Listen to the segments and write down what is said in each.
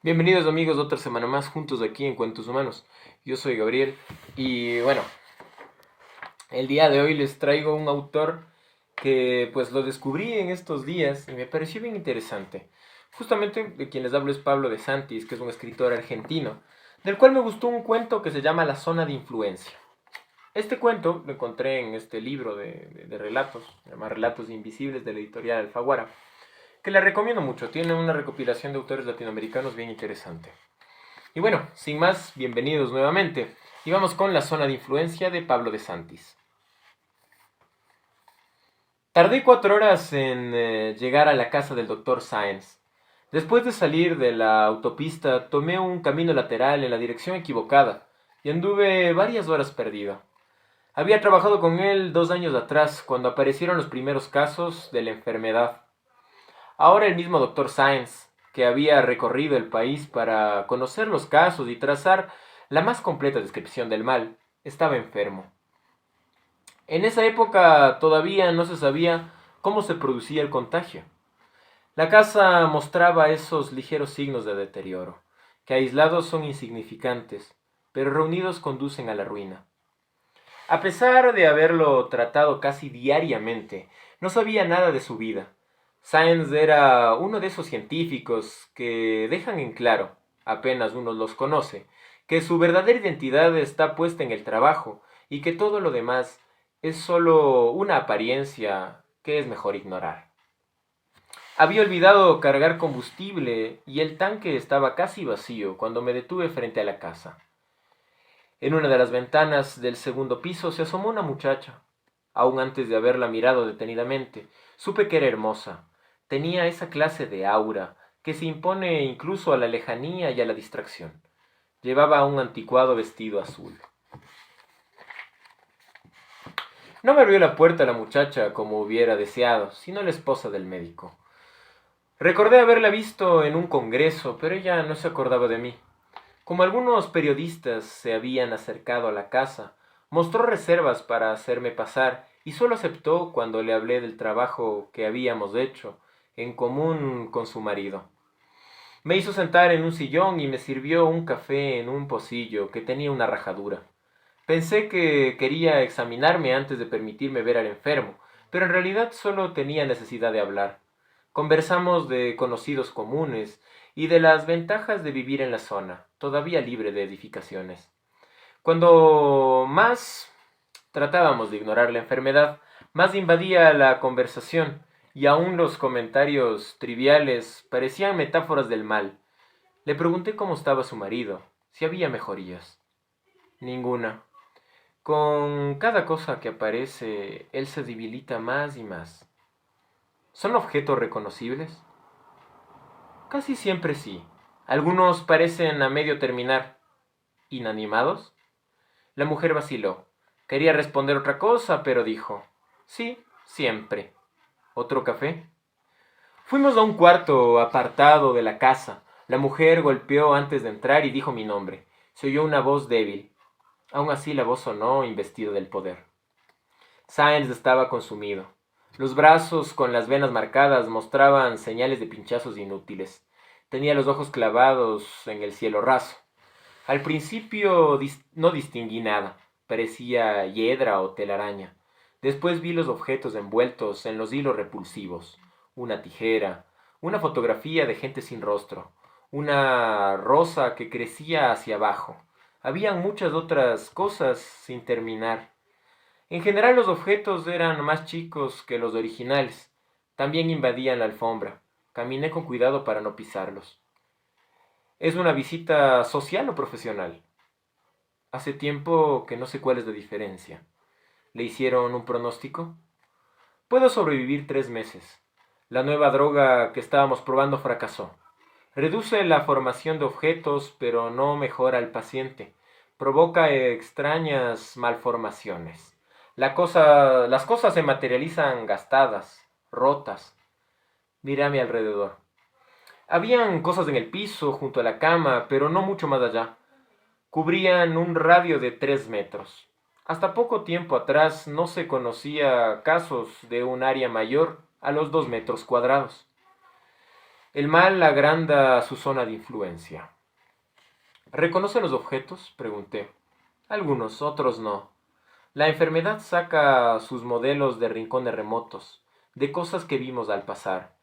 Bienvenidos amigos, otra semana más juntos aquí en Cuentos Humanos. Yo soy Gabriel y bueno, el día de hoy les traigo un autor que pues lo descubrí en estos días y me pareció bien interesante. Justamente de quien les hablo es Pablo de Santis, que es un escritor argentino, del cual me gustó un cuento que se llama La zona de influencia. Este cuento lo encontré en este libro de relatos, se llama Relatos Invisibles de la editorial Alfaguara, que le recomiendo mucho. Tiene una recopilación de autores latinoamericanos bien interesante. Y bueno, sin más, bienvenidos nuevamente. Y vamos con La zona de influencia de Pablo de Santis. Tardé 4 horas en llegar a la casa del doctor Sáenz. Después de salir de la autopista, tomé un camino lateral en la dirección equivocada y anduve varias horas perdido. Había trabajado con él 2 años atrás, cuando aparecieron los primeros casos de la enfermedad. Ahora el mismo doctor Sáenz, que había recorrido el país para conocer los casos y trazar la más completa descripción del mal, estaba enfermo. En esa época todavía no se sabía cómo se producía el contagio. La casa mostraba esos ligeros signos de deterioro, que aislados son insignificantes, pero reunidos conducen a la ruina. A pesar de haberlo tratado casi diariamente, no sabía nada de su vida. Sáenz era uno de esos científicos que dejan en claro, apenas uno los conoce, que su verdadera identidad está puesta en el trabajo y que todo lo demás es solo una apariencia que es mejor ignorar. Había olvidado cargar combustible y el tanque estaba casi vacío cuando me detuve frente a la casa. En una de las ventanas del segundo piso se asomó una muchacha. Aún antes de haberla mirado detenidamente, supe que era hermosa. Tenía esa clase de aura que se impone incluso a la lejanía y a la distracción. Llevaba un anticuado vestido azul. No me abrió la puerta la muchacha como hubiera deseado, sino la esposa del médico. Recordé haberla visto en un congreso, pero ella no se acordaba de mí. Como algunos periodistas se habían acercado a la casa, mostró reservas para hacerme pasar y solo aceptó cuando le hablé del trabajo que habíamos hecho en común con su marido. Me hizo sentar en un sillón y me sirvió un café en un pocillo que tenía una rajadura. Pensé que quería examinarme antes de permitirme ver al enfermo, pero en realidad solo tenía necesidad de hablar. Conversamos de conocidos comunes y de las ventajas de vivir en la zona, todavía libre de edificaciones. Cuando más tratábamos de ignorar la enfermedad, más invadía la conversación, y aún los comentarios triviales parecían metáforas del mal. Le pregunté cómo estaba su marido, si había mejorías. Ninguna. Con cada cosa que aparece, él se debilita más y más. ¿Son objetos reconocibles? Casi siempre sí. Algunos parecen a medio terminar. ¿Inanimados? La mujer vaciló. Quería responder otra cosa, pero dijo: sí, siempre. ¿Otro café? Fuimos a un cuarto apartado de la casa. La mujer golpeó antes de entrar y dijo mi nombre. Se oyó una voz débil. Aún así la voz sonó investido del poder. Sáenz estaba consumido. Los brazos con las venas marcadas mostraban señales de pinchazos inútiles. Tenía los ojos clavados en el cielo raso. Al principio no distinguí nada. Parecía hiedra o telaraña. Después vi los objetos envueltos en los hilos repulsivos. Una tijera, una fotografía de gente sin rostro, una rosa que crecía hacia abajo. Habían muchas otras cosas sin terminar. En general los objetos eran más chicos que los originales. También invadían la alfombra. Caminé con cuidado para no pisarlos. ¿Es una visita social o profesional? Hace tiempo que no sé cuál es la diferencia. ¿Le hicieron un pronóstico? Puedo sobrevivir 3 meses. La nueva droga que estábamos probando fracasó. Reduce la formación de objetos, pero no mejora al paciente. Provoca extrañas malformaciones. Las cosas se materializan gastadas, rotas. Miré a mi alrededor. Habían cosas en el piso, junto a la cama, pero no mucho más allá. Cubrían un radio de 3 metros. Hasta poco tiempo atrás no se conocía casos de un área mayor a los 2 metros cuadrados. El mal agranda su zona de influencia. ¿Reconoce los objetos? Pregunté. Algunos, otros no. La enfermedad saca sus modelos de rincones remotos, de cosas que vimos al pasar.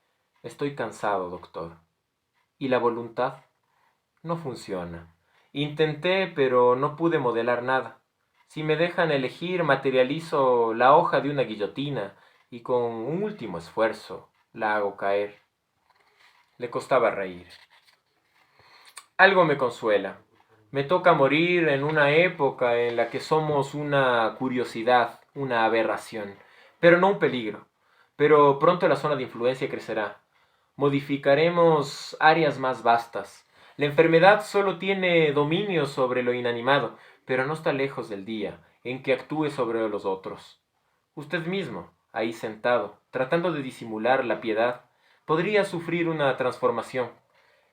Estoy cansado, doctor. ¿Y la voluntad? No funciona. Intenté, pero no pude modelar nada. Si me dejan elegir, materializo la hoja de una guillotina y con un último esfuerzo la hago caer. Le costaba reír. Algo me consuela. Me toca morir en una época en la que somos una curiosidad, una aberración, pero no un peligro. Pero pronto la zona de influencia crecerá. Modificaremos áreas más vastas. La enfermedad solo tiene dominio sobre lo inanimado, pero no está lejos del día en que actúe sobre los otros. Usted mismo, ahí sentado, tratando de disimular la piedad, podría sufrir una transformación.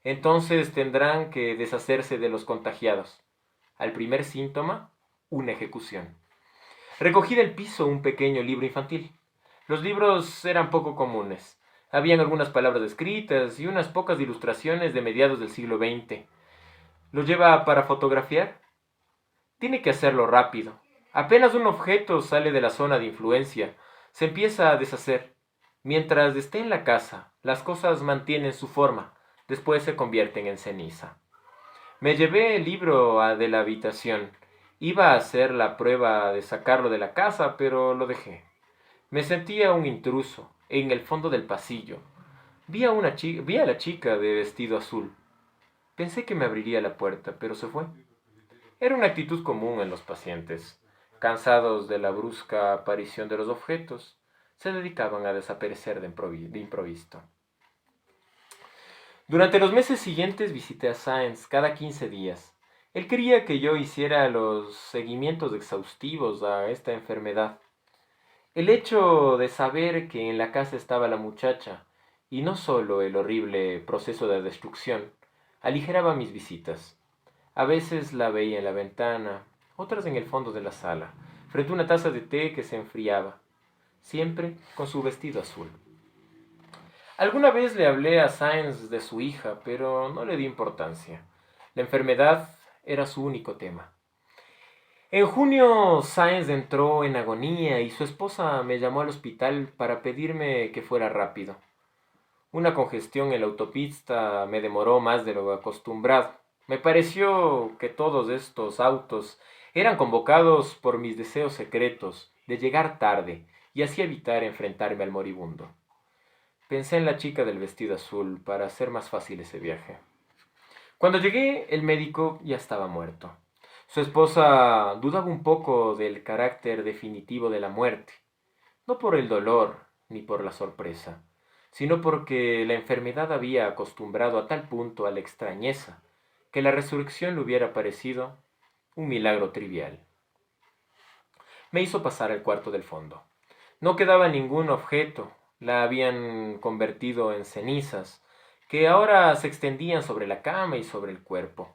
Entonces tendrán que deshacerse de los contagiados. Al primer síntoma, una ejecución. Recogí del piso un pequeño libro infantil. Los libros eran poco comunes. Habían algunas palabras escritas y unas pocas ilustraciones de mediados del siglo XX. ¿Lo lleva para fotografiar? Tiene que hacerlo rápido. Apenas un objeto sale de la zona de influencia, se empieza a deshacer. Mientras esté en la casa, las cosas mantienen su forma, después se convierten en ceniza. Me llevé el libro de la habitación. Iba a hacer la prueba de sacarlo de la casa, pero lo dejé. Me sentía un intruso, en el fondo del pasillo. Vi a la chica de vestido azul. Pensé que me abriría la puerta, pero se fue. Era una actitud común en los pacientes. Cansados de la brusca aparición de los objetos, se dedicaban a desaparecer de improviso. Durante los meses siguientes visité a Sáenz cada 15 días. Él quería que yo hiciera los seguimientos exhaustivos a esta enfermedad. El hecho de saber que en la casa estaba la muchacha, y no solo el horrible proceso de destrucción, aligeraba mis visitas. A veces la veía en la ventana, otras en el fondo de la sala, frente a una taza de té que se enfriaba, siempre con su vestido azul. Alguna vez le hablé a Sáenz de su hija, pero no le di importancia. La enfermedad era su único tema. En junio, Sáenz entró en agonía y su esposa me llamó al hospital para pedirme que fuera rápido. Una congestión en la autopista me demoró más de lo acostumbrado. Me pareció que todos estos autos eran convocados por mis deseos secretos de llegar tarde y así evitar enfrentarme al moribundo. Pensé en la chica del vestido azul para hacer más fácil ese viaje. Cuando llegué, el médico ya estaba muerto. Su esposa dudaba un poco del carácter definitivo de la muerte, no por el dolor ni por la sorpresa, sino porque la enfermedad había acostumbrado a tal punto a la extrañeza que la resurrección le hubiera parecido un milagro trivial. Me hizo pasar al cuarto del fondo. No quedaba ningún objeto, la habían convertido en cenizas, que ahora se extendían sobre la cama y sobre el cuerpo.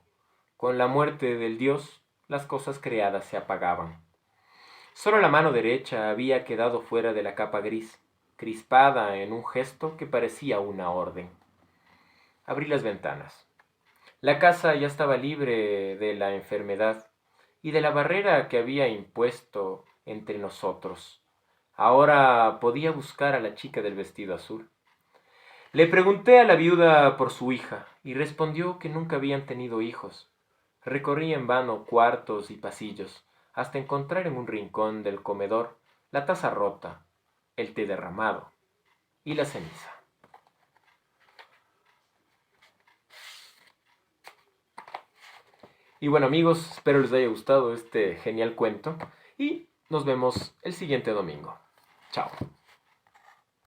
Con la muerte del dios, las cosas creadas se apagaban. Solo la mano derecha había quedado fuera de la capa gris, crispada en un gesto que parecía una orden. Abrí las ventanas. La casa ya estaba libre de la enfermedad y de la barrera que había impuesto entre nosotros. Ahora podía buscar a la chica del vestido azul. Le pregunté a la viuda por su hija y respondió que nunca habían tenido hijos. Recorrí en vano cuartos y pasillos hasta encontrar en un rincón del comedor la taza rota, el té derramado y la ceniza. Y bueno amigos, espero les haya gustado este genial cuento y nos vemos el siguiente domingo. Chao.